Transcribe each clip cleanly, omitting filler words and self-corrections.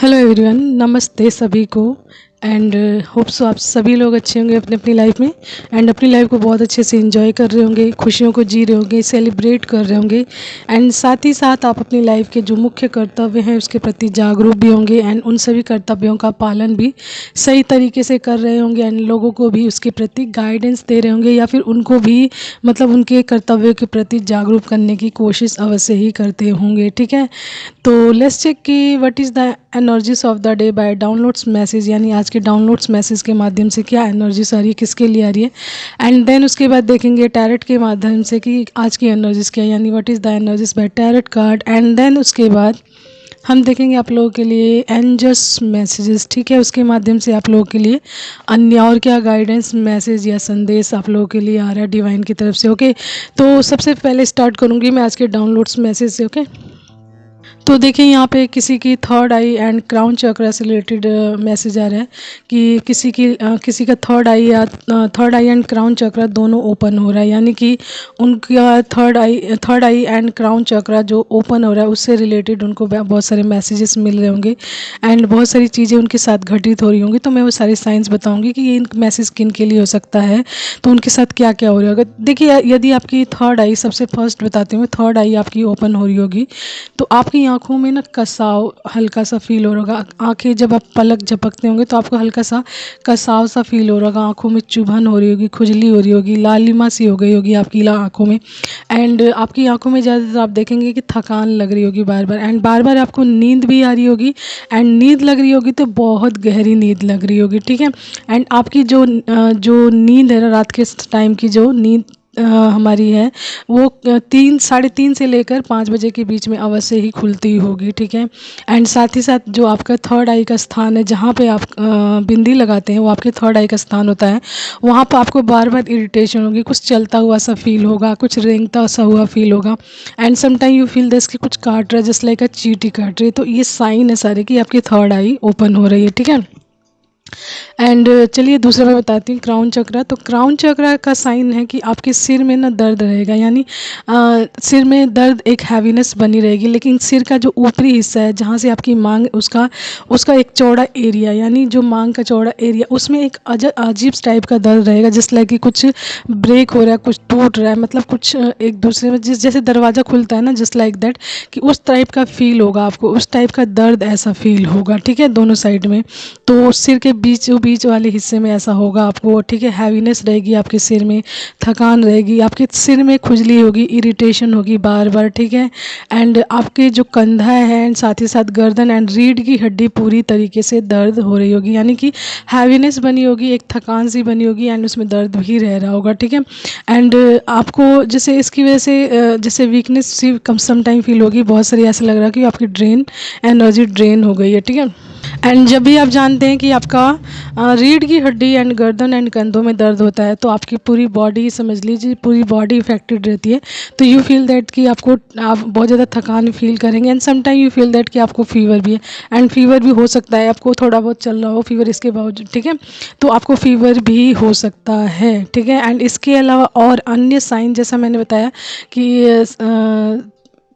Hello everyone, नमस्ते सभी को। एंड होप सो आप सभी लोग अच्छे होंगे अपनी अपनी लाइफ में एंड अपनी लाइफ को बहुत अच्छे से एंजॉय कर रहे होंगे, खुशियों को जी रहे होंगे, सेलिब्रेट कर रहे होंगे। एंड साथ ही साथ आप अपनी लाइफ के जो मुख्य कर्तव्य हैं उसके प्रति जागरूक भी होंगे एंड उन सभी कर्तव्यों का पालन भी सही तरीके से कर रहे होंगे एंड लोगों को भी उसके प्रति गाइडेंस दे रहे होंगे या फिर उनको भी मतलब उनके कर्तव्यों के प्रति जागरूक करने की कोशिश अवश्य ही करते होंगे। ठीक है, तो लेट्स चेक कि what is the energies of the day by downloads message, यानी आज के डाउनलोड्स मैसेज के माध्यम से क्या एनर्जीज आ रही है, किसके लिए आ रही है। एंड देन उसके बाद देखेंगे टैरेट के माध्यम से कि आज की एनर्जीज क्या है, यानी what is the energies by tarot card. And then उसके बाद हम देखेंगे आप लोगों के लिए एंजल्स मैसेजेस। ठीक है, उसके माध्यम से आप लोगों के लिए अन्य और क्या गाइडेंस मैसेज या संदेश आप लोगों के लिए आ रहा है डिवाइन की तरफ से। ओके, तो सबसे पहले स्टार्ट करूँगी मैं आज के डाउनलोड्स मैसेज से। ओके, तो देखिए यहाँ पे किसी की थर्ड आई एंड क्राउन चक्र से रिलेटेड मैसेज आ रहा है कि किसी का थर्ड आई एंड क्राउन चक्र दोनों ओपन हो रहा है, यानी कि उनका थर्ड आई एंड क्राउन चक्र जो ओपन हो रहा है उससे रिलेटेड उनको बहुत सारे मैसेजेस मिल रहे होंगे एंड बहुत सारी चीज़ें उनके साथ घटित हो रही होंगी। तो मैं वो सारी साइंस बताऊंगी कि ये मैसेज किन के लिए हो सकता है, तो उनके साथ क्या क्या हो रहा होगा। देखिए यदि आपकी थर्ड आई, सबसे फर्स्ट बताती हूँ, थर्ड आई आपकी ओपन हो रही होगी तो आपकी आंखों में ना कसाव हल्का सा फील हो रहा होगा। आंखें जब आप पलक झपकते होंगे तो आपको हल्का सा कसाव सा फील हो रहा होगा, आंखों में चुभन हो रही होगी, खुजली हो रही होगी, लालिमा सी हो गई होगी आपकी आंखों में। एंड आपकी आंखों में ज़्यादातर आप देखेंगे कि थकान लग रही होगी बार बार, एंड बार बार आपको नींद भी आ रही होगी एंड नींद लग रही होगी तो बहुत गहरी नींद लग रही होगी। ठीक है, एंड आपकी जो नींद है ना, रात के टाइम की जो नींद हमारी है वो 3 साढ़े 3 से लेकर 5 बजे के बीच में अवश्य ही खुलती होगी। ठीक है, एंड साथ ही साथ जो आपका थर्ड आई का स्थान है जहाँ पे आप बिंदी लगाते हैं वो आपके थर्ड आई का स्थान होता है। वहाँ पर आपको बार बार इरिटेशन होगी, कुछ चलता हुआ सा फील होगा, कुछ रेंगता सा हुआ फील होगा and sometime you feel this कि कुछ काट रहा है, जस्ट लाइक अ चींटी काट रही है। तो ये साइन है सारे कि आपकी थर्ड आई ओपन हो रही है। ठीक है, एंड चलिए दूसरा मैं बताती हूँ क्राउन चक्र। तो क्राउन चक्र का साइन है कि आपके सिर में ना दर्द रहेगा, यानी सिर में दर्द, एक हैवीनेस बनी रहेगी, लेकिन सिर का जो ऊपरी हिस्सा है जहाँ से आपकी मांग, उसका एक चौड़ा एरिया, यानी जो मांग का चौड़ा एरिया उसमें एक अजीब टाइप का दर्द रहेगा, जस्ट लाइक कि कुछ ब्रेक हो रहा है, कुछ टूट रहा है, मतलब कुछ एक दूसरे में जैसे दरवाज़ा खुलता है ना, जस्ट लाइक दैट कि उस टाइप का फील होगा आपको, उस टाइप का दर्द ऐसा फील होगा। ठीक है, दोनों साइड में, तो सिर के बीच वाले हिस्से में ऐसा होगा आपको। ठीक है, हैवीनेस रहेगी आपके सिर में, थकान रहेगी, आपके सिर में खुजली होगी, इरिटेशन होगी बार बार। ठीक है, एंड आपके जो कंधा है एंड साथ ही साथ गर्दन एंड रीढ़ की हड्डी पूरी तरीके से दर्द हो रही होगी, यानी कि हैवीनेस बनी होगी, एक थकान सी बनी होगी एंड उसमें दर्द भी रह रहा होगा। ठीक है, एंड आपको जैसे इसकी वजह से जैसे वीकनेस सी कम सम टाइम फील होगी, बहुत सारी ऐसा लग रहा है कि आपकी एनर्जी ड्रेन हो गई है। ठीक है, एंड जब भी आप जानते हैं कि आपका रीढ़ की हड्डी एंड गर्दन एंड कंधों में दर्द होता है तो आपकी पूरी बॉडी, समझ लीजिए पूरी बॉडी इफेक्टेड रहती है। तो यू फील दैट कि आप बहुत ज़्यादा थकान फील करेंगे and some time you feel that कि आपको फीवर भी है, एंड फीवर भी हो सकता है, आपको थोड़ा बहुत चल रहा हो फीवर इसके बावजूद। ठीक है, तो आपको फीवर भी हो सकता है। ठीक है, एंड इसके अलावा और अन्य साइन जैसा मैंने बताया कि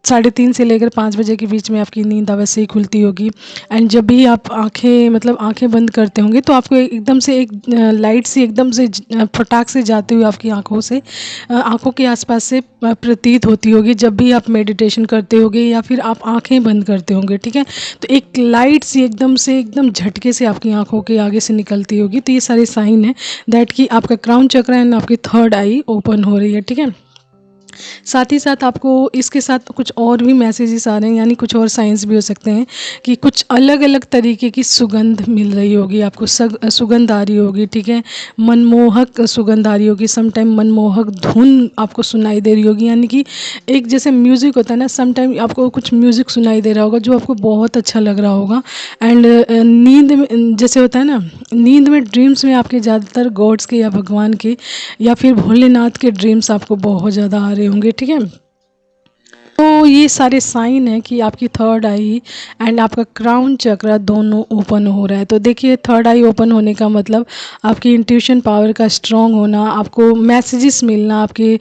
3:30 से लेकर 5 बजे के बीच में आपकी नींद अवश्य ही खुलती होगी। एंड जब भी आप आंखें बंद करते होंगे तो आपको एकदम से एक लाइट सी एकदम से फटाक से जाती हुई आपकी आंखों के आसपास से प्रतीत होती होगी जब भी आप मेडिटेशन करते होगे या फिर आप आंखें बंद करते होंगे। ठीक है, तो एक लाइट सी एकदम झटके से आपकी आंखों के आगे से निकलती होगी। तो ये सारे साइन है दैट कि आपका क्राउन चक्र एंड आपकी थर्ड आई ओपन हो रही है। ठीक है, साथ ही साथ आपको इसके साथ कुछ और भी मैसेजेस आ रहे हैं, यानी कुछ और साइंस भी हो सकते हैं कि कुछ अलग अलग तरीके की सुगंध मिल रही होगी आपको, सुगंध आ रही होगी। ठीक है, मनमोहक सुगंध आ रही होगी, समटाइम मनमोहक धुन आपको सुनाई दे रही होगी, यानी कि एक जैसे म्यूज़िक होता है ना, समटाइम आपको कुछ म्यूज़िक सुनाई दे रहा होगा जो आपको बहुत अच्छा लग रहा होगा। एंड नींद में जैसे होता है ना, नींद में ड्रीम्स में आपके ज़्यादातर गॉड्स के या भगवान के या फिर भोलेनाथ के ड्रीम्स आपको बहुत ज़्यादा आ रहे होंगे। ठीक है, तो तो ये सारे साइन है कि आपकी थर्ड आई एंड आपका क्राउन चक्र दोनों ओपन हो रहा है। तो देखिए थर्ड आई ओपन होने का मतलब आपकी इंट्यूशन पावर का स्ट्रॉन्ग होना, आपको मैसेजेस मिलना, आपके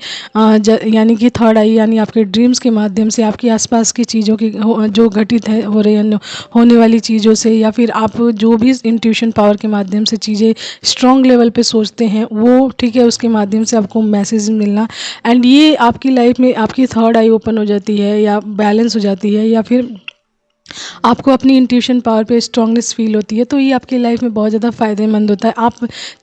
यानी कि थर्ड आई यानी आपके ड्रीम्स के माध्यम से, आपके आसपास की चीज़ों की जो घटित है हो रही है होने वाली चीज़ों से, या फिर आप जो भी इंट्यूशन पावर के माध्यम से चीज़ें स्ट्रॉन्ग लेवल पे सोचते हैं वो, ठीक है, उसके माध्यम से आपको मैसेज मिलना। एंड ये आपकी लाइफ में आपकी थर्ड आई ओपन हो जाती है या बैलेंस हो जाती है, या फिर आपको अपनी इंट्यूशन पावर पे स्ट्रांगनेस फील होती है, तो ये आपकी लाइफ में बहुत ज़्यादा फ़ायदेमंद होता है। आप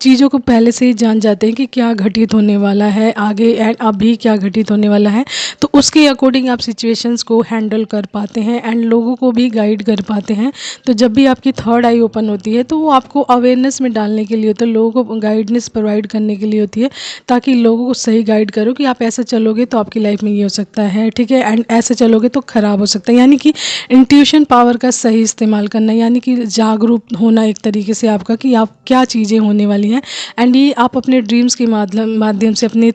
चीज़ों को पहले से ही जान जाते हैं कि क्या घटित होने वाला है आगे एंड अभी क्या घटित होने वाला है, तो उसके अकॉर्डिंग आप सिचुएशंस को हैंडल कर पाते हैं एंड लोगों को भी गाइड कर पाते हैं। तो जब भी आपकी थर्ड आई ओपन होती है तो वो आपको अवेयरनेस में डालने के लिए होता है, लोगों को गाइडनेस प्रोवाइड करने के लिए होती है, ताकि लोगों को सही गाइड करो कि आप ऐसा चलोगे तो आपकी लाइफ में ये हो सकता है, ठीक है, एंड ऐसे चलोगे तो ख़राब हो सकता है। यानी कि इंट्यूशन पावर का सही इस्तेमाल करना, यानी कि जागरूक होना एक तरीके से आपका कि आप क्या चीज़ें होने वाली हैं, एंड ये आप अपने ड्रीम्स के माध्यम से, अपने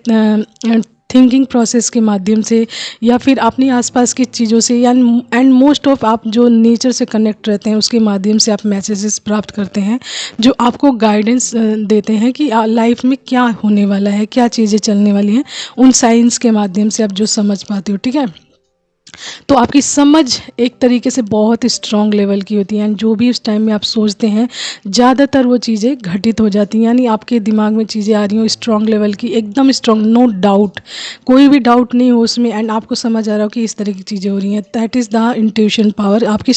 थिंकिंग प्रोसेस के माध्यम से, या फिर अपने आसपास की चीज़ों से, या एंड मोस्ट ऑफ आप जो नेचर से कनेक्ट रहते हैं उसके माध्यम से आप मैसेजेस प्राप्त करते हैं जो आपको गाइडेंस देते हैं कि लाइफ में क्या होने वाला है, क्या चीज़ें चलने वाली हैं। उन साइंस के माध्यम से आप जो समझ पाते हो, ठीक है। तो आपकी समझ एक तरीके से बहुत स्ट्रॉन्ग लेवल की होती है, एंड जो भी उस टाइम में आप सोचते हैं ज़्यादातर वो चीज़ें घटित हो जाती हैं, यानी आपके दिमाग में चीज़ें आ रही हो स्ट्रॉन्ग लेवल की, एकदम स्ट्रॉन्ग, नो डाउट, कोई भी डाउट नहीं हो उसमें, एंड आपको समझ आ रहा हो कि इस तरह की चीज़ें हो रही हैं। That is the intuition power. आपकी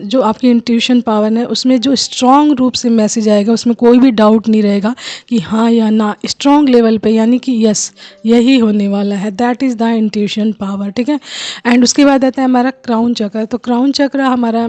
जो आपकी इंट्यूशन पावर है उसमें जो स्ट्रॉन्ग रूप से मैसेज आएगा उसमें कोई भी डाउट नहीं रहेगा कि हाँ या ना, स्ट्रॉन्ग लेवल पे, यानी कि यस यही होने वाला है। That is the intuition power, ठीक है। एंड उसके बाद आता है हमारा क्राउन चक्र। तो क्राउन चक्र हमारा,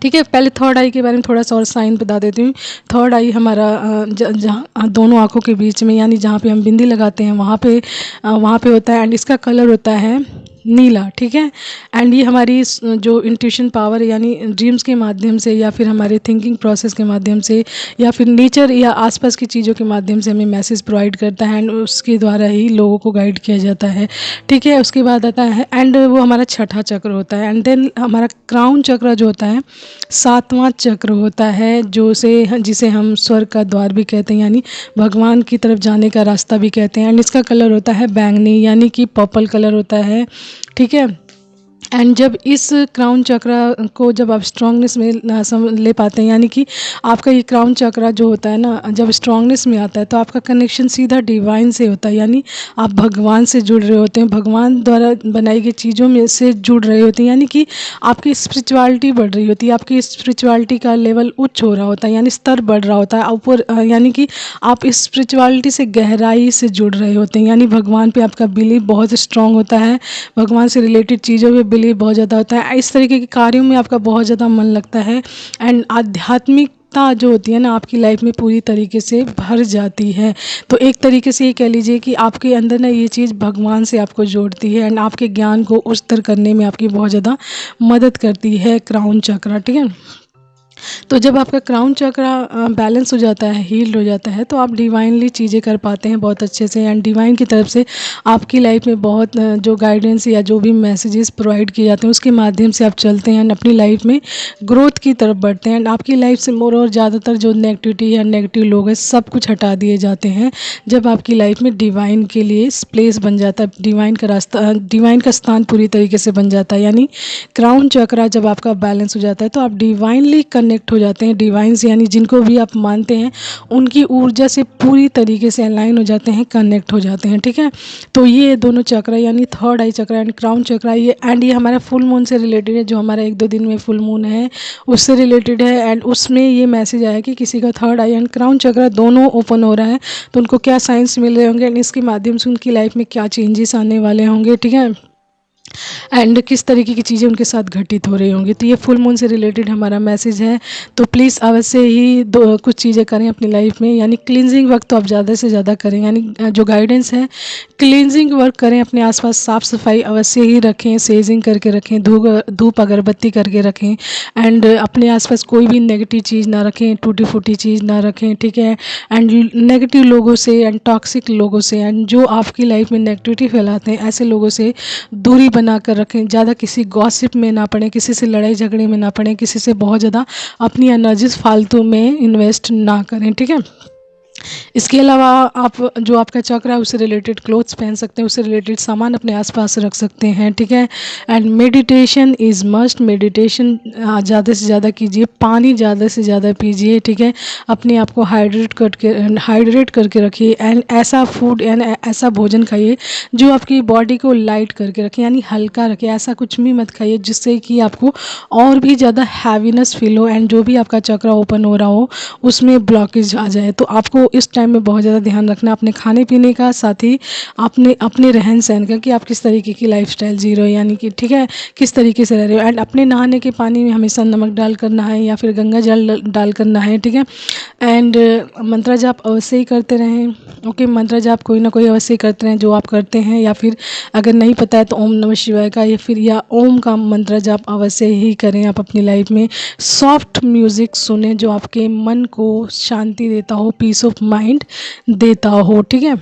ठीक है, पहले थर्ड आई के बारे में थोड़ा सा और साइन बता देती हूँ। थर्ड आई हमारा जहाँ दोनों आँखों के बीच में, यानी जहाँ पे हम बिंदी लगाते हैं वहाँ पे होता है, एंड इसका कलर होता है नीला, ठीक है। एंड ये हमारी जो इंट्यूशन पावर यानी ड्रीम्स के माध्यम से, या फिर हमारे थिंकिंग प्रोसेस के माध्यम से, या फिर नेचर या आसपास की चीज़ों के माध्यम से हमें मैसेज प्रोवाइड करता है, एंड उसके द्वारा ही लोगों को गाइड किया जाता है, ठीक है। उसके बाद आता है, एंड वो हमारा छठा चक्र होता है। एंड देन हमारा क्राउन चक्र जो होता है सातवां चक्र होता है, जिसे हम स्वर्ग का द्वार भी कहते हैं, यानी भगवान की तरफ जाने का रास्ता भी कहते हैं। एंड इसका कलर होता है बैंगनी, यानी कि पर्पल कलर होता है, ठीक है। एंड जब इस क्राउन चक्र को जब आप स्ट्रांगनेस में ले पाते हैं, यानी कि आपका ये क्राउन चक्र जो होता है ना, जब स्ट्रांगनेस में आता है तो आपका कनेक्शन सीधा डिवाइन से होता है, यानी आप भगवान से जुड़ रहे होते हैं, भगवान द्वारा बनाई गई चीज़ों में से जुड़ रहे होते हैं, यानी कि आपकी स्पिरिचुअलिटी बढ़ रही होती है, आपकी स्पिरिचुअलिटी का लेवल उच्च हो रहा होता है, यानी स्तर बढ़ रहा होता है ऊपर, यानी कि आप इस स्पिरिचुअलिटी से गहराई से जुड़ रहे होते हैं, यानी भगवान पे आपका बिलीव बहुत स्ट्रांग होता है, भगवान से रिलेटेड चीज़ों पे बिलीव बहुत ज़्यादा होता है, इस तरीके के कार्यों में आपका बहुत ज़्यादा मन लगता है, एंड आध्यात्मिकता जो होती है ना आपकी लाइफ में पूरी तरीके से भर जाती है। तो एक तरीके से ये कह लीजिए कि आपके अंदर ना ये चीज़ भगवान से आपको जोड़ती है, एंड आपके ज्ञान को उच्चतर करने में आपकी बहुत ज़्यादा मदद करती है क्राउन चक्र, ठीक है। तो जब आपका क्राउन चक्र बैलेंस हो जाता है, हील्ड हो जाता है, तो आप डिवाइनली चीज़ें कर पाते हैं बहुत अच्छे से, एंड डिवाइन की तरफ से आपकी लाइफ में बहुत जो गाइडेंस या जो भी मैसेजेस प्रोवाइड किए जाते हैं उसके माध्यम से आप चलते हैं, एंड अपनी लाइफ में ग्रोथ की तरफ बढ़ते हैं, एंड आपकी लाइफ से मोर और ज़्यादातर जो नेगेटिविटी या नेगेटिव लोग हैं सब कुछ हटा दिए जाते हैं जब आपकी लाइफ में डिवाइन के लिए प्लेस बन जाता है, डिवाइन का रास्ता, डिवाइन का स्थान पूरी तरीके से बन जाता है। यानी क्राउन चक्र जब आपका बैलेंस हो जाता है तो आप डिवाइनली कनेक्ट हो जाते हैं, डिवाइन से, यानी जिनको भी आप मानते हैं उनकी ऊर्जा से पूरी तरीके से अलाइन हो जाते हैं, कनेक्ट हो जाते हैं, ठीक है। तो ये दोनों चक्र यानी थर्ड आई चक्र एंड क्राउन चक्र, ये हमारा फुल मून से रिलेटेड है, जो हमारा 1-2 दिन में फुल मून है उससे रिलेटेड है, एंड उसमें ये मैसेज आया कि किसी का थर्ड आई एंड क्राउन चक्र दोनों ओपन हो रहा है तो उनको क्या साइंस मिल रहे होंगे, एंड इसके माध्यम से उनकी लाइफ में क्या चेंजेस आने वाले होंगे, ठीक है। एंड किस तरीके की चीज़ें उनके साथ घटित हो रही होंगी। तो ये फुल मून से रिलेटेड हमारा मैसेज है। तो प्लीज़ अवश्य ही दो कुछ चीज़ें करें अपनी लाइफ में, यानी क्लींजिंग वर्क तो आप ज़्यादा से ज़्यादा करें, यानी जो गाइडेंस है क्लींजिंग वर्क करें, अपने आसपास साफ़ सफाई अवश्य ही रखें, सेजिंग करके रखें, धूप अगरबत्ती करके रखें, एंड अपने आसपास कोई भी नेगेटिव चीज़ ना रखें, टूटी फूटी चीज़ ना रखें, ठीक है। एंड नेगेटिव लोगों से एंड टॉक्सिक लोगों से एंड जो आपकी लाइफ में नेगेटिविटी फैलाते हैं ऐसे लोगों से दूरी बना कर रखें। ज़्यादा किसी गॉसिप में ना पड़ें, किसी से लड़ाई झगड़े में ना पड़ें, किसी से बहुत ज़्यादा अपनी एनर्जीज फालतू में इन्वेस्ट ना करें, ठीक है। इसके अलावा आप जो आपका चक्र है उससे रिलेटेड क्लोथ्स पहन सकते हैं, उससे रिलेटेड सामान अपने आसपास रख सकते हैं, ठीक है। And meditation is must. Meditation ज़्यादा से ज़्यादा कीजिए, पानी ज़्यादा से ज़्यादा पीजिए, ठीक है। अपने आप को हाइड्रेट करके रखिए, एंड ऐसा फूड एंड ऐसा भोजन खाइए जो आपकी बॉडी को लाइट करके रखे, यानी हल्का रखे। ऐसा कुछ भी मत खाइए जिससे कि आपको और भी ज़्यादा हैवीनेस फील हो एंड जो भी आपका चक्र ओपन हो रहा हो उसमें ब्लॉकेज आ जाए। तो आपको इस टाइम में बहुत ज़्यादा ध्यान रखना अपने खाने पीने का, साथ ही आपने अपने रहन सहन का कि आप किस तरीके की लाइफस्टाइल जी रहे हो, यानी कि ठीक है किस तरीके से रह रहे हो। एंड अपने नहाने के पानी में हमेशा नमक डाल करना है या फिर गंगा जल डाल करना है, ठीक है। एंड मंत्र जाप अवश्य ही करते रहें। ओके, मंत्र जाप कोई ना कोई अवश्य ही करते रहें जो आप करते हैं, या फिर अगर नहीं पता है तो ओम नमः शिवाय का या ओम का मंत्र जाप अवश्य ही करें आप अपनी लाइफ में। सॉफ्ट म्यूज़िक सुने जो आपके मन को शांति देता हो, पीस ऑफ माइंड देता हो, ठीक है।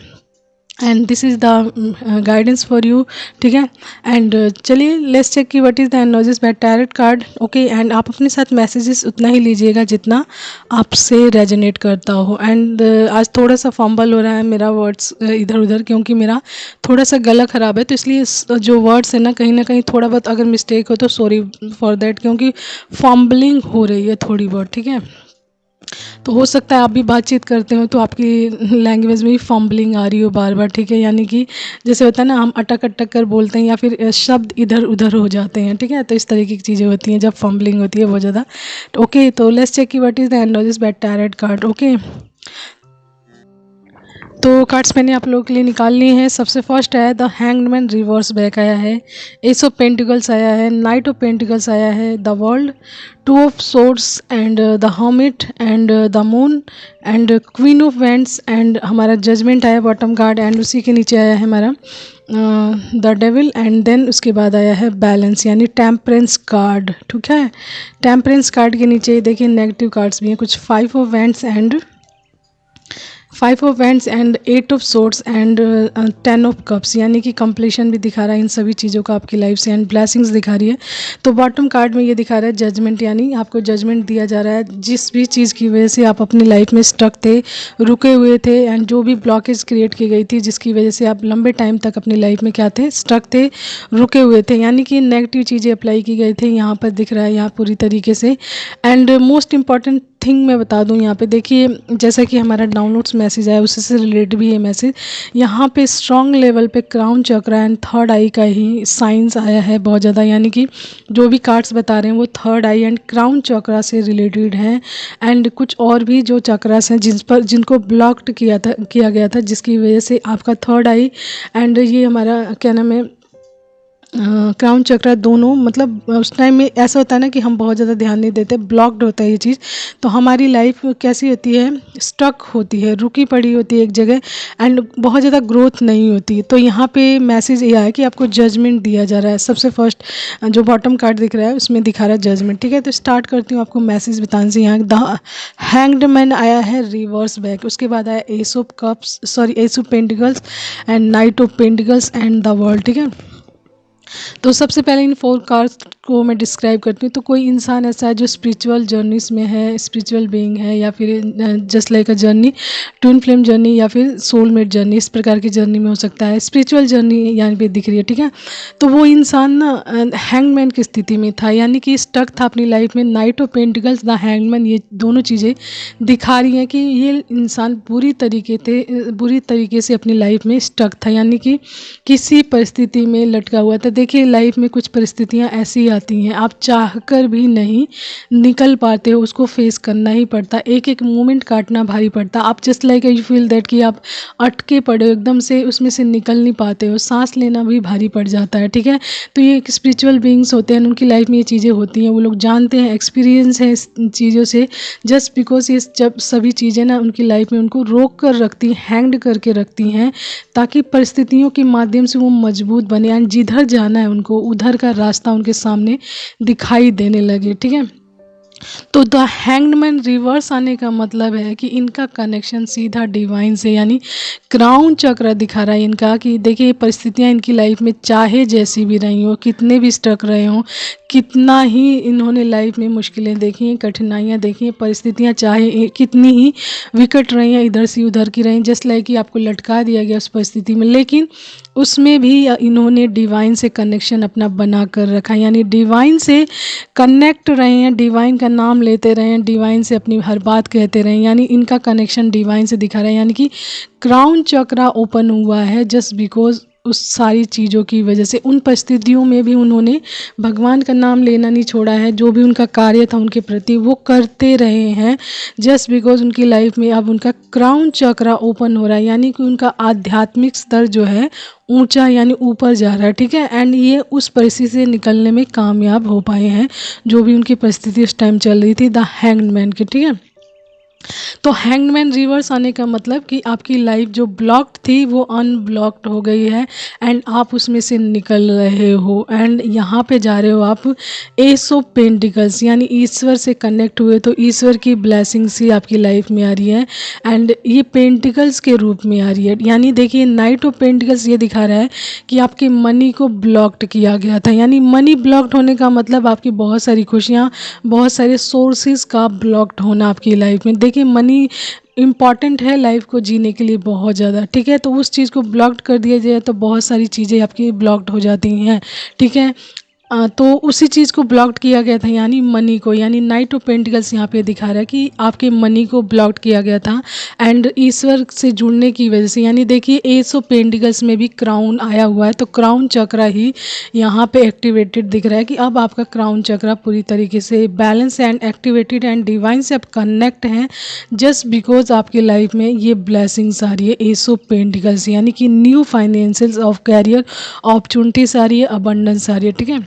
And this is the guidance for you, ठीक है। एंड चलिए लेट्स चेक कि what is the energies by tarot card. Okay, and आप अपने साथ मैसेजेस उतना ही लीजिएगा जितना आपसे रेजोनेट करता हो। एंड आज थोड़ा सा फंबल हो रहा है मेरा वर्ड्स इधर उधर, क्योंकि मेरा थोड़ा सा गला ख़राब है, तो इसलिए जो वर्ड्स है ना कहीं थोड़ा बहुत अगर मिस्टेक हो तो सॉरी फॉर देट, क्योंकि फंबलिंग हो रही है थोड़ी बहुत, ठीक है। तो हो सकता है आप भी बातचीत करते हो तो आपकी लैंग्वेज में भी फंबलिंग आ रही हो बार बार, ठीक है। यानी कि जैसे होता है ना हम अटक अटक कर बोलते हैं या फिर शब्द इधर उधर हो जाते हैं, ठीक है। तो इस तरीके की चीज़ें होती हैं जब फंबलिंग होती है बहुत ज़्यादा। ओके, तो लेट्स चेक कि what is the energies by tarot card. Okay, तो कार्ड्स मैंने आप लोगों के लिए निकाल लिए हैं। सबसे फर्स्ट है द हैंगमैन रिवर्स बैक आया है, एस ऑफ पेंटिकल्स आया है, नाइट ऑफ पेंटिकल्स आया है, the world, to of swords and the hermit and the moon and queen of wands and हमारा जजमेंट आया बॉटम कार्ड, एंड उसी के नीचे आया है हमारा द डेविल, एंड देन उसके बाद आया है बैलेंस यानी टेम्परेंस कार्ड, ठीक है। टेम्परेंस कार्ड के नीचे देखिए नेगेटिव कार्ड्स भी हैं कुछ, 5 of wands and 8 of swords and 10 of cups, यानी कि कंप्लीशन भी दिखा रहा है इन सभी चीज़ों का आपकी लाइफ से, एंड ब्लेसिंग्स दिखा रही है। तो बॉटम कार्ड में ये दिखा रहा है जजमेंट, यानी आपको जजमेंट दिया जा रहा है जिस भी चीज़ की वजह से आप अपनी लाइफ में स्टक थे, रुके हुए थे, एंड जो भी ब्लॉकेज क्रिएट की गई थी जिसकी वजह से आप लंबे टाइम तक अपनी लाइफ में क्या थे, स्टक थे, रुके हुए थे, यानी कि नेगेटिव चीज़ें अप्लाई की गई थी, यहाँ पर दिख रहा है यहाँ पूरी तरीके से। एंड मोस्ट इंपॉर्टेंट थिंग मैं बता दूं, यहाँ पे देखिए जैसा कि हमारा डाउनलोड्स मैसेज आया उससे से रिलेटेड भी ये मैसेज, यहाँ पे स्ट्रॉन्ग लेवल पे क्राउन चक्र एंड थर्ड आई का ही साइंस आया है बहुत ज़्यादा, यानी कि जो भी कार्ड्स बता रहे हैं वो थर्ड आई एंड क्राउन चक्र से रिलेटेड हैं। एंड कुछ और भी जो चक्रास हैं जिनको ब्लॉक्ड किया गया था जिसकी वजह से आपका थर्ड आई एंड ये हमारा क्या नाम है क्राउन चक्र दोनों, मतलब उस टाइम में ऐसा होता है ना कि हम बहुत ज़्यादा ध्यान नहीं देते, ब्लॉक्ड होता है ये चीज़, तो हमारी लाइफ कैसी होती है, स्टक होती है, रुकी पड़ी होती है एक जगह, एंड बहुत ज़्यादा ग्रोथ नहीं होती। तो यहाँ पे मैसेज ये है कि आपको जजमेंट दिया जा रहा है। सबसे फर्स्ट जो बॉटम कार्ड दिख रहा है उसमें दिखा रहा है जजमेंट, ठीक है। तो स्टार्ट करती हूँ आपको मैसेज बताने से। यहाँ द हैंग्ड मैन आया है रिवर्स बैक, उसके बाद आया S of pentacles and night of pentacles and the world, ठीक है। तो सबसे पहले इन 4 कार्ड्स को मैं डिस्क्राइब करती हूँ। तो कोई इंसान ऐसा है जो स्पिरिचुअल जर्नीस में है, स्पिरिचुअल बीइंग है, या फिर just like a journey, twin flame journey या फिर सोलमेट जर्नी, इस प्रकार की जर्नी में हो सकता है। स्पिरिचुअल जर्नी यहाँ पे दिख रही है, ठीक है। तो वो इंसान ना हैंगमैन की स्थिति में था, यानी कि स्टक था अपनी लाइफ में। Night of pentacles, the hangman, ये दोनों चीज़ें दिखा रही हैं कि ये इंसान बुरी तरीके से अपनी लाइफ में स्टक था, यानी कि किसी परिस्थिति में लटका हुआ था। देखिए लाइफ में कुछ परिस्थितियाँ ऐसी जाती हैं, आप चाहकर भी नहीं निकल पाते हो, उसको फेस करना ही पड़ता, एक एक मोमेंट काटना भारी पड़ता। आप just like you feel that कि आप अटके पड़े हो, एकदम से उसमें से निकल नहीं पाते हो, सांस लेना भी भारी पड़ जाता है, ठीक है। तो ये एक स्पिरिचुअल बीइंग्स होते हैं, उनकी लाइफ में ये चीज़ें होती हैं, वो लोग जानते हैं, एक्सपीरियंस है इस चीज़ों से। जस्ट बिकॉज ये जब सभी चीज़ें ना उनकी लाइफ में उनको रोक कर रखती, हैंग्ड करके रखती हैं, ताकि परिस्थितियों के माध्यम से वो मजबूत बने एंड जिधर जाना है उनको उधर का रास्ता उनके सामने दिखाई देने लगे, ठीक है। तो द हैंग्डमैन रिवर्स आने का मतलब है कि इनका कनेक्शन सीधा डिवाइन से, यानी क्राउन चक्र दिखा रहा है इनका, कि देखिए परिस्थितियाँ इनकी लाइफ में चाहे जैसी भी रही हो, कितने भी स्ट्रक रहे हों, कितना ही इन्होंने लाइफ में मुश्किलें देखी हैं, कठिनाइयाँ देखी हैं, परिस्थितियाँ चाहे कितनी ही विकट रही हैं, इधर से उधर की रही, जस्ट लाइक कि आपको लटका दिया गया उस परिस्थिति में, लेकिन उसमें भी इन्होंने डिवाइन से कनेक्शन अपना बना कर रखा है, यानी डिवाइन से कनेक्ट रहे हैं, डिवाइन का नाम लेते रहे हैं, डिवाइन से अपनी हर बात कहते रहे, यानी इनका कनेक्शन डिवाइन से दिखा रहा है, यानी कि क्राउन चक्रा ओपन हुआ है जस्ट बिकॉज उस सारी चीज़ों की वजह से। उन परिस्थितियों में भी उन्होंने भगवान का नाम लेना नहीं छोड़ा है, जो भी उनका कार्य था उनके प्रति वो करते रहे हैं, जस्ट बिकॉज उनकी लाइफ में अब उनका क्राउन चक्रा ओपन हो रहा है, यानी कि उनका आध्यात्मिक स्तर जो है ऊंचा यानी ऊपर जा रहा है, ठीक है। एंड ये उस परिस्थिति से निकलने में कामयाब हो पाए हैं, जो भी उनकी परिस्थिति उस टाइम चल रही थी द हैंग्डमैन की, ठीक है। तो हैंगमैन रिवर्स आने का मतलब कि आपकी लाइफ जो ब्लॉक्ड थी वो अनब्लॉक्ड हो गई है एंड आप उसमें से निकल रहे हो, एंड यहाँ पे जा रहे हो आप एस ऑफ पेंटिकल्स, यानी ईश्वर से कनेक्ट हुए, तो ईश्वर की ब्लेसिंग्स ही आपकी लाइफ में आ रही है एंड ये पेंटिकल्स के रूप में आ रही है। यानी देखिए नाइट ऑफ पेंटिकल्स ये दिखा रहा है कि आपके मनी को ब्लॉक्ड किया गया था, यानी मनी ब्लॉक्ड होने का मतलब आपकी बहुत सारी खुशियाँ, बहुत सारे सोर्सेज का ब्लॉक्ड होना आपकी लाइफ में। देखिए मनी इम्पॉर्टेंट है लाइफ को जीने के लिए बहुत ज़्यादा, ठीक है। तो उस चीज़ को ब्लॉक्ड कर दिया जाए तो बहुत सारी चीज़ें आपकी ब्लॉक्ड हो जाती हैं, ठीक है। तो उसी चीज़ को ब्लॉक्ड किया गया था, यानी मनी को, यानी नाइट ऑफ पेंटिकल्स यहाँ पे दिखा रहा है कि आपके मनी को ब्लॉक्ड किया गया था एंड ईश्वर से जुड़ने की वजह से। यानी देखिए एस ऑफ पेंटिकल्स में भी क्राउन आया हुआ है, तो क्राउन चक्रा ही यहाँ पे एक्टिवेटेड दिख रहा है कि अब आपका क्राउन चक्रा पूरी तरीके से balance and activated and divine से आप कनेक्ट हैं, जस्ट बिकॉज आपकी लाइफ में ये ब्लेसिंग्स आ रही है एस ऑफ पेंटिकल्स, यानी कि new financial of career opportunities आ रही है, अबंडेंस आ रही है, ठीक है।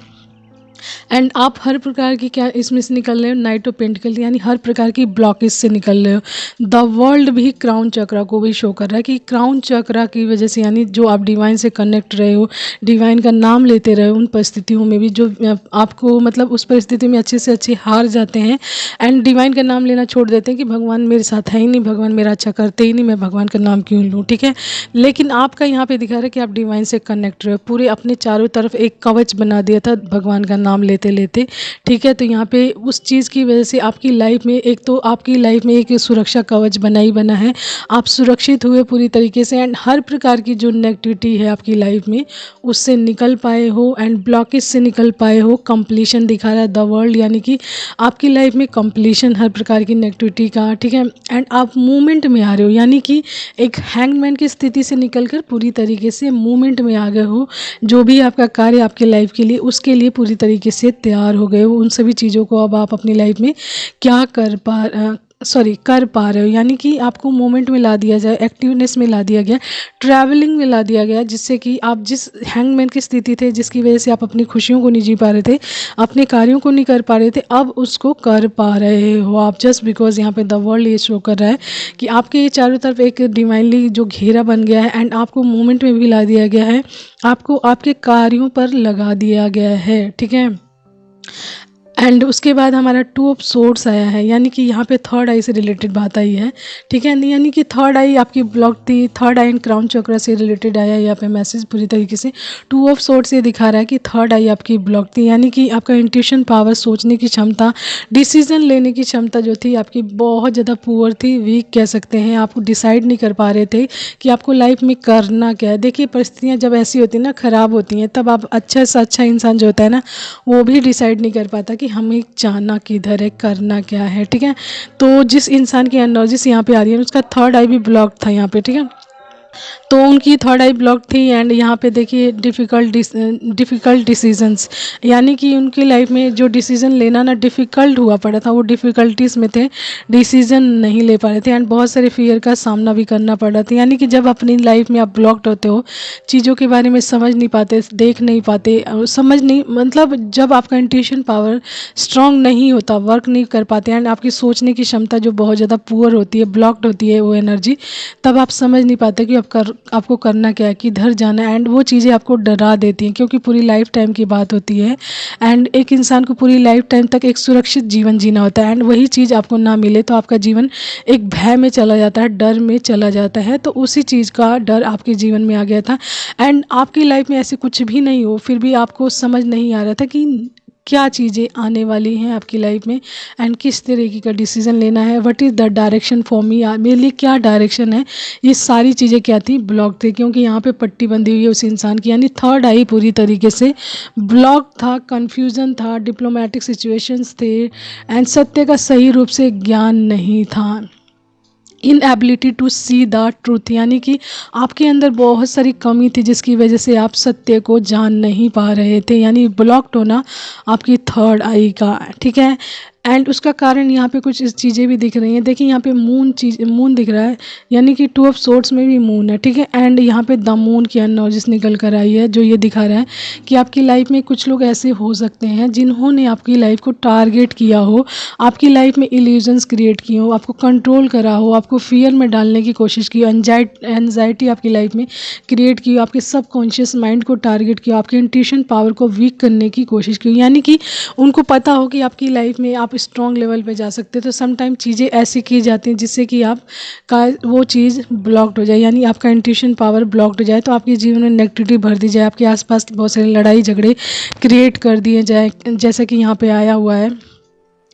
एंड आप हर प्रकार की क्या इसमें से निकल रहे हो, नाइट ऑफ पेंटिकल, यानी हर प्रकार की ब्लॉकेज से निकल रहे हो। द वर्ल्ड भी क्राउन चक्रा को भी शो कर रहा है कि क्राउन चक्रा की वजह से, यानी जो आप डिवाइन से कनेक्ट रहे हो, डिवाइन का नाम लेते रहे हो, उन परिस्थितियों में भी जो आपको मतलब उस परिस्थिति में अच्छे से अच्छे हार जाते हैं एंड डिवाइन का नाम लेना छोड़ देते हैं कि भगवान मेरे साथ है ही नहीं, भगवान मेरा अच्छा करते ही नहीं, मैं भगवान का नाम क्यों लूँ, ठीक है। लेकिन आपका यहाँ पे दिखा रहा है कि आप डिवाइन से कनेक्ट रहे हो, पूरे अपने चारों तरफ एक कवच बना दिया था भगवान का नाम लेते लेते, ठीक है। तो यहाँ पे उस चीज़ की वजह से आपकी लाइफ में एक तो आपकी लाइफ में एक सुरक्षा कवच बना ही बना है, आप सुरक्षित हुए पूरी तरीके से एंड हर प्रकार की जो नेगेटिविटी है आपकी लाइफ में उससे निकल पाए हो एंड ब्लॉकेज से निकल पाए हो। कंप्लीशन दिखा रहा है द वर्ल्ड, यानी कि आपकी लाइफ में कंप्लीशन हर प्रकार की नेगेटिविटी का, ठीक है। एंड आप मूवमेंट में आ रहे हो, यानी कि एक हैंगमैन की स्थिति से निकलकर पूरी तरीके से मूवमेंट में आ गए हो, जो भी आपका कार्य आपके लाइफ के लिए उसके लिए पूरी तरीके से तैयार हो गए हो। उन सभी चीज़ों को अब आप अपनी लाइफ में क्या कर पा रहे हो, यानी कि आपको मोमेंट में ला दिया जाए, एक्टिवनेस में ला दिया गया, ट्रैवलिंग में ला दिया गया, जिससे कि आप जिस हैंगमैन की स्थिति थे जिसकी वजह से आप अपनी खुशियों को नहीं जी पा रहे थे, अपने कार्यों को नहीं कर पा रहे थे, अब उसको कर पा रहे हो आप, जस्ट बिकॉज यहाँ पे द वर्ल्ड ये शो कर रहा है कि आपके चारों तरफ एक डिवाइनली जो घेरा बन गया है एंड आपको मोमेंट में भी ला दिया गया है, आपको आपके कार्यों पर लगा दिया गया है, ठीक है। एंड उसके बाद हमारा टू ऑफ सोर्ड्स आया है, यानी कि यहाँ पे थर्ड आई से रिलेटेड बात आई है, ठीक है। यानी कि थर्ड आई आपकी ब्लॉक थी, थर्ड आई एंड क्राउन चक्र से रिलेटेड आया यहाँ पे मैसेज पूरी तरीके से। टू ऑफ सोर्ड्स ये दिखा रहा है कि थर्ड आई आपकी ब्लॉक थी, यानी कि आपका इंट्यूशन पावर, सोचने की क्षमता, डिसीजन लेने की क्षमता जो थी आपकी बहुत ज़्यादा पुअर थी, वीक कह सकते हैं। आपको डिसाइड नहीं कर पा रहे थे कि आपको लाइफ में करना क्या है। देखिए परिस्थितियाँ जब ऐसी होती हैं ना, ख़राब होती हैं, तब आप अच्छा से अच्छा इंसान जो होता है ना वो भी डिसाइड नहीं कर पाता कि हमें जाना किधर है, करना क्या है, ठीक है। तो जिस इंसान की एनर्जी से यहाँ पे आ रही है उसका थर्ड आई भी ब्लॉक था यहाँ पे, ठीक है। तो उनकी थर्ड आई ब्लॉक थी। एंड यहाँ पे देखिए डिफ़िकल्ट डिसीजंस, यानी कि उनकी लाइफ में जो डिसीज़न लेना ना डिफ़िकल्ट हुआ पड़ा था, वो डिफ़िकल्टीज़ में थे, डिसीज़न नहीं ले पा रहे थे एंड बहुत सारे फियर का सामना भी करना पड़ रहा था। यानी कि जब अपनी लाइफ में आप ब्लॉक्ड होते हो, चीज़ों के बारे में समझ नहीं पाते, देख नहीं पाते, समझ नहीं, मतलब जब आपका इंट्यूशन पावर स्ट्रांग नहीं होता, वर्क नहीं कर पाते एंड आपकी सोचने की क्षमता जो बहुत ज़्यादा पुअर होती है, ब्लॉक्ड होती है वो एनर्जी, तब आप समझ नहीं पाते कि आपको करना क्या है, किधर जाना है। एंड वो चीज़ें आपको डरा देती हैं, क्योंकि पूरी लाइफ टाइम की बात होती है एंड एक इंसान को पूरी लाइफ टाइम तक एक सुरक्षित जीवन जीना होता है एंड वही चीज़ आपको ना मिले तो आपका जीवन एक भय में चला जाता है, डर में चला जाता है। तो उसी चीज़ का डर आपके जीवन में आ गया था एंड आपकी लाइफ में ऐसे कुछ भी नहीं हो, फिर भी आपको समझ नहीं आ रहा था कि क्या चीज़ें आने वाली हैं आपकी लाइफ में एंड किस तरीके का डिसीजन लेना है, what is the direction for me, मेरे लिए क्या डायरेक्शन है। ये सारी चीज़ें क्या थी, ब्लॉक थे, क्योंकि यहाँ पे पट्टी बंधी हुई है उस इंसान की, यानी थर्ड आई पूरी तरीके से ब्लॉक था, कन्फ्यूज़न था, डिप्लोमेटिक सिचुएशंस थे एंड सत्य का सही रूप से ज्ञान नहीं था, inability to see the truth, यानी कि आपके अंदर बहुत सारी कमी थी जिसकी वजह से आप सत्य को जान नहीं पा रहे थे, यानी ब्लॉक्ड होना आपकी थर्ड आई का, ठीक है। एंड उसका कारण यहाँ पे कुछ इस चीज़ें भी दिख रही हैं। देखिए यहाँ पे मून दिख रहा है, यानी कि टू ऑफ सोर्ड्स में भी मून है, ठीक है। एंड यहाँ पे द मून की एनर्जीज निकल कर आई है, जो ये दिखा रहा है कि आपकी लाइफ में कुछ लोग ऐसे हो सकते हैं जिन्होंने आपकी लाइफ को टारगेट किया हो, आपकी लाइफ में इल्यूजन्स क्रिएट किए हो, आपको कंट्रोल करा हो, आपको फियर में डालने की कोशिश की हो, एनजाइटी आपकी लाइफ में क्रिएट की हो, आपके सबकॉन्शियस माइंड को टारगेट किया, आपके इंट्यूशन पावर को वीक करने की कोशिश की हो, यानी कि उनको पता हो कि आपकी लाइफ में आप स्ट्रॉन्ग लेवल पे जा सकते हो। तो समटाइम चीज़ें ऐसी की जाती हैं जिससे कि आप का वो चीज़ ब्लॉक्ड हो जाए, यानी आपका इंट्यूशन पावर ब्लॉक्ड हो जाए, तो आपके जीवन में नेगेटिविटी भर दी जाए, आपके आसपास बहुत सारी लड़ाई झगड़े क्रिएट कर दिए जाए, जैसा कि यहाँ पे आया हुआ है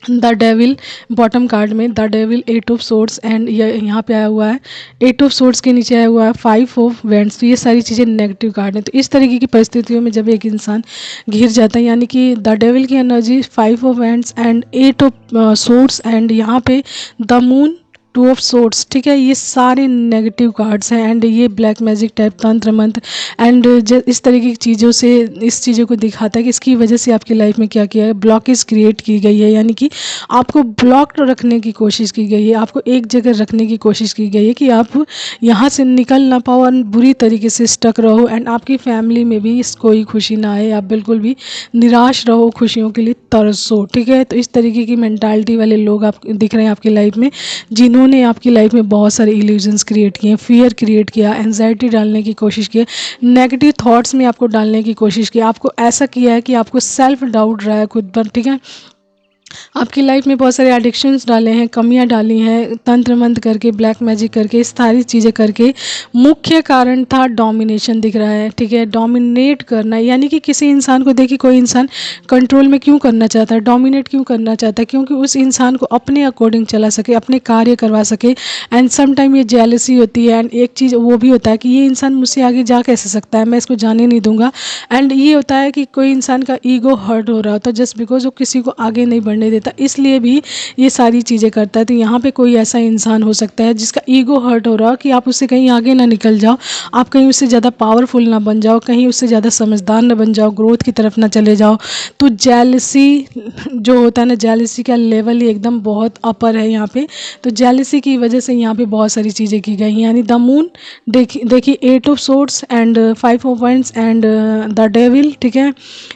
द डेविल, बॉटम कार्ड में the devil, eight of swords and यहाँ पे आया हुआ है एट ऑफ सोर्ड्स के नीचे आया हुआ है फाइव ऑफ वेंड्स। तो ये सारी चीज़ें नेगेटिव कार्ड हैं। तो इस तरीके की परिस्थितियों में जब एक इंसान घिर जाता है, यानी कि द डेविल की energy, five of wands and eight of swords and यहाँ पे the moon, two of swords, ठीक है, ये सारे नेगेटिव कार्ड्स हैं एंड ये ब्लैक मैजिक टाइप तंत्र मंत्र एंड इस तरीके की चीज़ों से इस चीज़ों को दिखाता है कि इसकी वजह से आपकी लाइफ में क्या किया है, ब्लॉकेज क्रिएट की गई है, यानी कि आपको ब्लॉक्ड रखने की कोशिश की गई है, आपको एक जगह रखने की कोशिश की गई है कि आप यहाँ से निकल ना पाओ और बुरी तरीके से स्टक रहो एंड आपकी फैमिली में भी कोई खुशी ना आए, आप बिल्कुल भी निराश रहो, खुशियों के लिए तरसो, ठीक है। तो इस तरीके की मेंटालिटी वाले लोग आप दिख रहे हैं आपकी लाइफ में, जिन्होंने आपकी लाइफ में बहुत सारे इल्यूजन्स क्रिएट किए, फियर क्रिएट किया, एंजाइटी डालने की कोशिश की, नेगेटिव थॉट्स में आपको डालने की कोशिश की, आपको ऐसा किया है कि आपको सेल्फ डाउट रहा है खुद पर, ठीक है। आपकी लाइफ में बहुत सारे एडिक्शंस डाले हैं, कमियां डाली हैं, तंत्र मंत्र करके, ब्लैक मैजिक करके, इस सारी चीज़ें करके। मुख्य कारण था डोमिनेशन दिख रहा है, ठीक है, डोमिनेट करना, यानी कि किसी इंसान को देखिए, कोई इंसान कंट्रोल में क्यों करना चाहता है, डोमिनेट क्यों करना चाहता है, क्योंकि उस इंसान को अपने अकॉर्डिंग चला सके, अपने कार्य करवा सके एंड समटाइम ये जेलसी होती है एंड एक चीज़ वो भी होता है कि ये इंसान मुझसे आगे जा कैसे सकता है, मैं इसको जाने नहीं दूंगा। एंड ये होता है कि कोई इंसान का ईगो हर्ट हो रहा होता है जस्ट बिकॉज वो किसी को आगे नहीं बढ़ने देता, इसलिए भी ये सारी चीज़ें करता है। तो यहाँ पे कोई ऐसा इंसान हो सकता है जिसका ईगो हर्ट हो रहा हो कि आप उससे कहीं आगे ना निकल जाओ, आप कहीं उससे ज़्यादा पावरफुल ना बन जाओ, कहीं उससे ज़्यादा समझदार ना बन जाओ, ग्रोथ की तरफ ना चले जाओ। तो जेलसी जो होता है ना, जेलसी का लेवल ही एकदम बहुत अपर है यहाँ पे। तो जेलसी की वजह से यहाँ पे बहुत सारी चीज़ें की गई, यानी द मून, देखिए eight of swords and five of wands and the devil, ठीक है,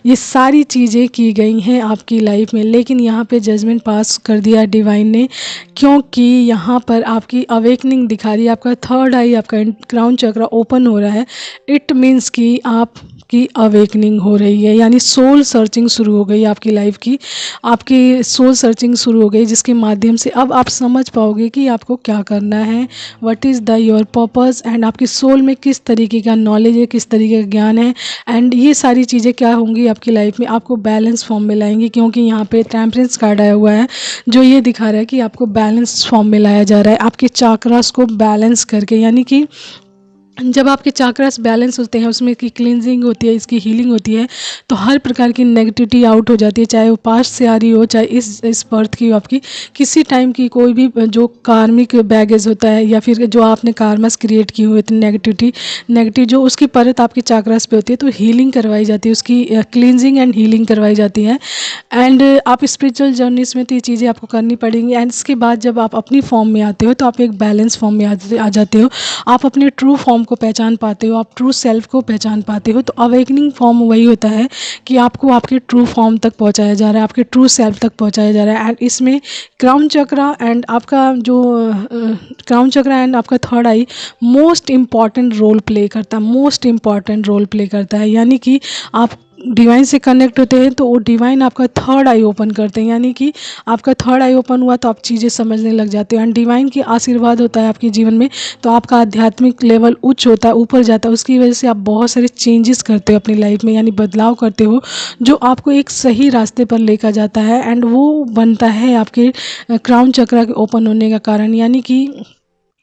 ये सारी चीज़ें की गई हैं आपकी लाइफ में। लेकिन यहाँ पे जजमेंट पास कर दिया डिवाइन ने, क्योंकि यहाँ पर आपकी अवेकनिंग दिखा रही है, आपका थर्ड आई, आपका क्राउन चक्र ओपन हो रहा है। इट मीन्स कि आप की अवेकनिंग हो रही है, यानी सोल सर्चिंग शुरू हो गई आपकी लाइफ की, आपकी सोल सर्चिंग शुरू हो गई, जिसके माध्यम से अब आप समझ पाओगे कि आपको क्या करना है, what is the your purpose and आपकी सोल में किस तरीके का नॉलेज है, किस तरीके का ज्ञान है एंड ये सारी चीज़ें क्या होंगी आपकी लाइफ में, आपको बैलेंस फॉर्म में लाएंगी। क्योंकि यहाँ पे टेम्परेंस कार्ड आया हुआ है जो ये दिखा रहा है कि आपको बैलेंस फॉर्म में लाया जा रहा है, आपके चाक्रास को बैलेंस करके, यानी कि जब आपके चाक्रास बैलेंस होते हैं, उसमें की क्लींजिंग होती है, इसकी हीलिंग होती है, तो हर प्रकार की नेगेटिविटी आउट हो जाती है, चाहे वो पास्ट से आ रही हो, चाहे इस बर्थ की हो, आपकी किसी टाइम की कोई भी जो कार्मिक बैगेज होता है, या फिर जो आपने कार्मस क्रिएट की हुई इतनी नेगेटिव जो उसकी परत आपके चाक्रास पे होती है, तो हीलिंग करवाई जाती है, उसकी क्लींजिंग एंड हीलिंग करवाई जाती है। एंड आप स्पिरिचुअल जर्नीज में तो ये चीज़ें आपको करनी पड़ेंगी। एंड इसके बाद जब आप अपनी फॉर्म में आते हो, तो आप एक बैलेंस फॉर्म में आ जाते हो, आप अपने ट्रू फॉर्म को पहचान पाते हो, आप ट्रू सेल्फ को पहचान पाते हो। तो अवेकनिंग फॉर्म वही होता है कि आपको आपके ट्रू फॉर्म तक पहुंचाया जा रहा है, आपके ट्रू सेल्फ तक पहुंचाया जा रहा है। एंड इसमें क्राउन चक्रा एंड आपका जो क्राउन चक्रा एंड आपका third eye most important role play करता है, मोस्ट इम्पॉर्टेंट रोल प्ले करता है। यानी कि आप डिवाइन से कनेक्ट होते हैं, तो वो डिवाइन आपका थर्ड आई ओपन करते हैं, यानी कि आपका थर्ड आई ओपन हुआ तो आप चीज़ें समझने लग जाते हो। एंड डिवाइन की आशीर्वाद होता है आपके जीवन में, तो आपका आध्यात्मिक लेवल उच्च होता है, ऊपर जाता है। उसकी वजह से आप बहुत सारे चेंजेस करते हो अपनी लाइफ में, यानी बदलाव करते हो, जो आपको एक सही रास्ते पर लेकर जाता है। एंड वो बनता है आपके क्राउन चक्रा के ओपन होने का कारण। यानी कि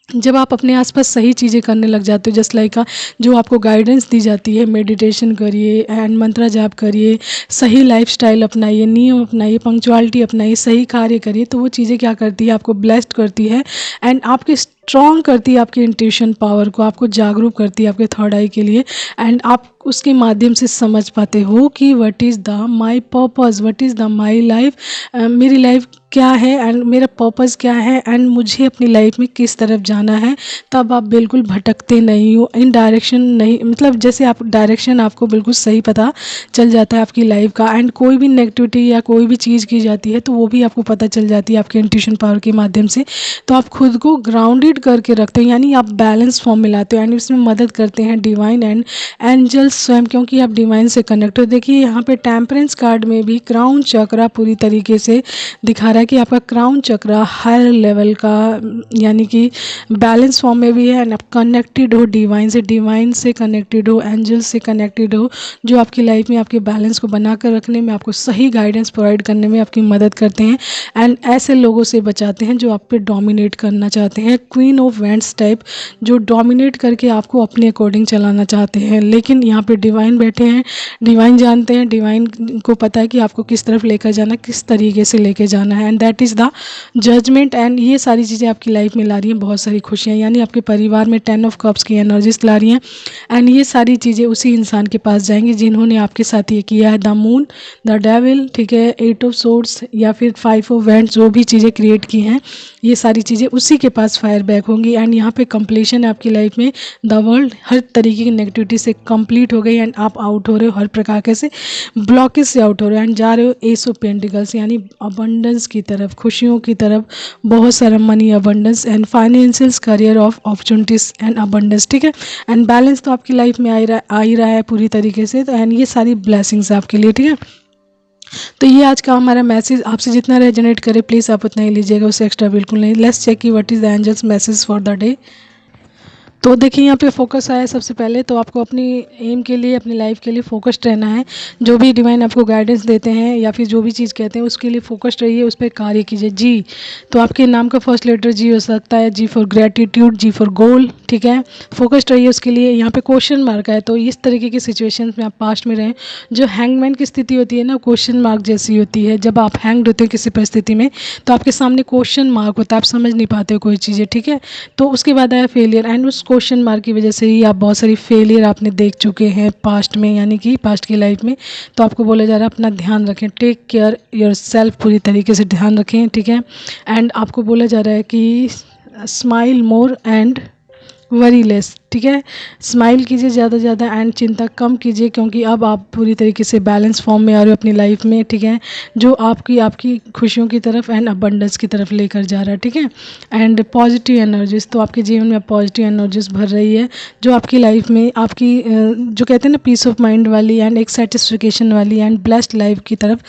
जब आप अपने आसपास सही चीज़ें करने लग जाते हो, जस्ट लाइक जो आपको गाइडेंस दी जाती है, मेडिटेशन करिए एंड मंत्रा जाप करिए, सही लाइफस्टाइल अपनाइए, नियम अपनाइए, पंक्चुअलिटी अपनाइए, सही कार्य करिए, तो वो चीज़ें क्या करती है, आपको ब्लेस्ड करती है एंड आपके स्ट्रॉन्ग करती है आपकी इंट्यूशन पावर को, आपको जागरूक करती है आपके थर्ड आई के लिए। एंड आप उसके माध्यम से समझ पाते हो कि what is the my purpose, what is the my life, मेरी लाइफ क्या है एंड मेरा पर्पज़ क्या है एंड मुझे अपनी लाइफ में किस तरफ जाना है। तब आप बिल्कुल भटकते नहीं हो, इन डायरेक्शन नहीं, मतलब जैसे आप डायरेक्शन आपको बिल्कुल सही पता चल जाता है आपकी लाइफ का। एंड कोई भी नेगेटिविटी या कोई भी चीज़ की जाती है, तो वो भी आपको पता चल जाती है आपके इंट्यूशन पावर के माध्यम से। तो आप खुद को ग्राउंडेड करके रखते हैं, यानी आप बैलेंस फॉर्म में लाते हो। एंड इसमें मदद करते हैं डिवाइन एंड एंजल्स स्वयं, क्योंकि आप डिवाइन से कनेक्ट हो। देखिए यहाँ पे टेम्परेंस कार्ड में भी क्राउन चक्रा पूरी तरीके से दिखा रहा है कि आपका क्राउन चक्रा हायर लेवल का, यानी कि बैलेंस फॉर्म में भी है एंड आप कनेक्टेड हो डिवाइन से कनेक्टेड हो, एंजल्स से कनेक्टेड हो, जो आपकी लाइफ में आपके बैलेंस को बनाकर रखने में, आपको सही गाइडेंस प्रोवाइड करने में आपकी मदद करते हैं। एंड ऐसे लोगों से बचाते हैं जो आप पे डोमिनेट करना चाहते हैं, क्वीन ऑफ वैंड्स टाइप, जो डोमिनेट करके आपको अपने अकॉर्डिंग चलाना चाहते हैं। लेकिन यहाँ पे डिवाइन बैठे हैं, डिवाइन जानते हैं, डिवाइन को पता है कि आपको किस तरफ लेकर जाना, किस तरीके से लेकर जाना है। And that is the judgement. एंड ये सारी चीज़ें आपकी लाइफ में ला रही हैं बहुत सारी खुशियाँ, यानी आपके परिवार में 10 ऑफ कप्स की एनर्जीज ला रही हैं। एंड ये सारी चीज़ें उसी इंसान के पास जाएंगी जिन्होंने आपके साथ ये किया है, द मून, द डेविल, ठीक है, 8 ऑफ सोर्ड्स या फिर 5 ऑफ वैंड्स, जो भी चीज़ें क्रिएट की हैं, ये सारी चीज़ें उसी के पास फायर बैक होंगी। एंड यहाँ पे कंप्लीशन है आपकी लाइफ में, द वर्ल्ड हर तरीके की नेगेटिविटी से कंप्लीट हो गई एंड आप आउट हो रहे हो, हर प्रकार के से ब्लॉकेज से आउट हो रहे हो एंड जा रहे हो एस ऑफ पेंटिकल्स, यानी अबंडेंस की तरफ, खुशियों की तरफ, बहुत सारा money abundance and financial career of opportunities and abundance, ठीक है। एंड बैलेंस तो आपकी लाइफ में आ ही रहा है पूरी तरीके से। तो एंड ये सारी ब्लेसिंग्स है आपके लिए, ठीक है। तो ये आज का हमारा मैसेज, आपसे जितना रेजोनेट करे प्लीज़ आप उतना ही लीजिएगा, उससे एक्स्ट्रा बिल्कुल नहीं। लेट्स चेक की what is the angel's message for the day. तो देखिए यहाँ पे फोकस आया सबसे पहले, तो आपको अपनी एम के लिए, अपनी लाइफ के लिए फोकस्ड रहना है। जो भी डिवाइन आपको गाइडेंस देते हैं या फिर जो भी चीज़ कहते हैं उसके लिए फोकस्ड रहिए, उस पर कार्य कीजिए। जी, तो आपके नाम का फर्स्ट लेटर जी हो सकता है, जी फॉर ग्रेटिट्यूड, जी फॉर गोल, ठीक है। फोकस्ड रहिए उसके लिए। यहाँ पे क्वेश्चन मार्क है, तो इस तरीके की सिचुएशंस में आप पास्ट में रहें। जो हैंगमैन की स्थिति होती है ना, क्वेश्चन मार्क जैसी होती है। जब आप हैंग्ड होते हैं किसी परिस्थिति में, तो आपके सामने क्वेश्चन मार्क होता है, आप समझ नहीं पाते हो कोई चीज़ें, ठीक है। तो उसके बाद आया फेलियर, एंड उस क्वेश्चन मार्क की वजह से ही आप बहुत सारी फेलियर आपने देख चुके हैं पास्ट में, यानी कि पास्ट की लाइफ में। तो आपको बोला जा रहा है अपना ध्यान रखें, टेक केयर योर सेल्फ, पूरी तरीके से ध्यान रखें, ठीक है। एंड आपको बोला जा रहा है कि smile more and worry less, ठीक है। स्माइल कीजिए ज़्यादा से ज़्यादा एंड चिंता कम कीजिए, क्योंकि अब आप पूरी तरीके से बैलेंस फॉर्म में आ रहे हो अपनी लाइफ में, ठीक है, जो आपकी खुशियों की तरफ एंड अबंडेंस की तरफ लेकर जा रहा है, ठीक है। एंड पॉजिटिव एनर्जीज, तो आपके जीवन में पॉजिटिव एनर्जीज भर रही है, जो आपकी लाइफ में आपकी जो कहते हैं ना पीस ऑफ माइंड वाली एंड एक सेटिस्फिकेशन वाली एंड ब्लेस्ड लाइफ की तरफ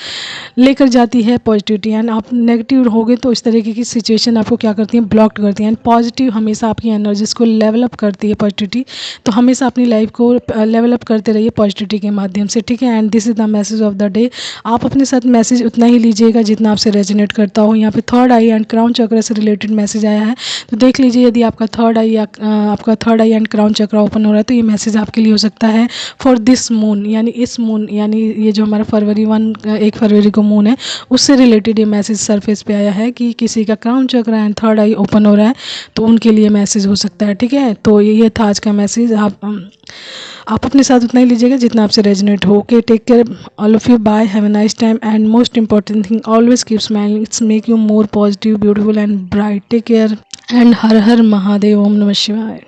लेकर जाती है पॉजिटिविटी। एंड आप नेगेटिव होगे तो इस तरीके की सिचुएशन आपको क्या करती हैं, ब्लॉक करती हैं। एंड पॉजिटिव हमेशा आपकी एनर्जीज को लेवल अप करती है, पॉजिटिविटी। तो हमेशा अपनी लाइफ को लेवल अप करते रहिए पॉजिटिविटी के माध्यम से, ठीक है। And this is the message of the day. आप अपने साथ मैसेज उतना ही लीजिएगा जितना आपसे रेजोनेट करता हो। यहाँ पे थर्ड आई एंड क्राउन चक्र से रिलेटेड मैसेज आया है, तो देख लीजिए यदि आपका थर्ड आई या आपका थर्ड आई एंड क्राउन चक्र ओपन हो रहा है तो ये मैसेज आपके लिए हो सकता है फॉर दिस मून, यानी इस मून, यानी ये जो हमारा फरवरी 1 फरवरी को मून है उससे रिलेटेड ये मैसेज सरफेस पे आया है कि किसी का क्राउन चक्र एंड थर्ड आई ओपन हो रहा है, तो उनके लिए मैसेज हो सकता है, ठीक है। तो ये था आज का मैसेज। आप अपने साथ उतना ही लीजिएगा जितना आपसे रेजोनेट हो। Okay, take care all of you, bye, have a nice time and most important thing always keep smiling, it's make you more positive, beautiful and bright. Take care and हर हर महादेव, ओम नमः शिवाय।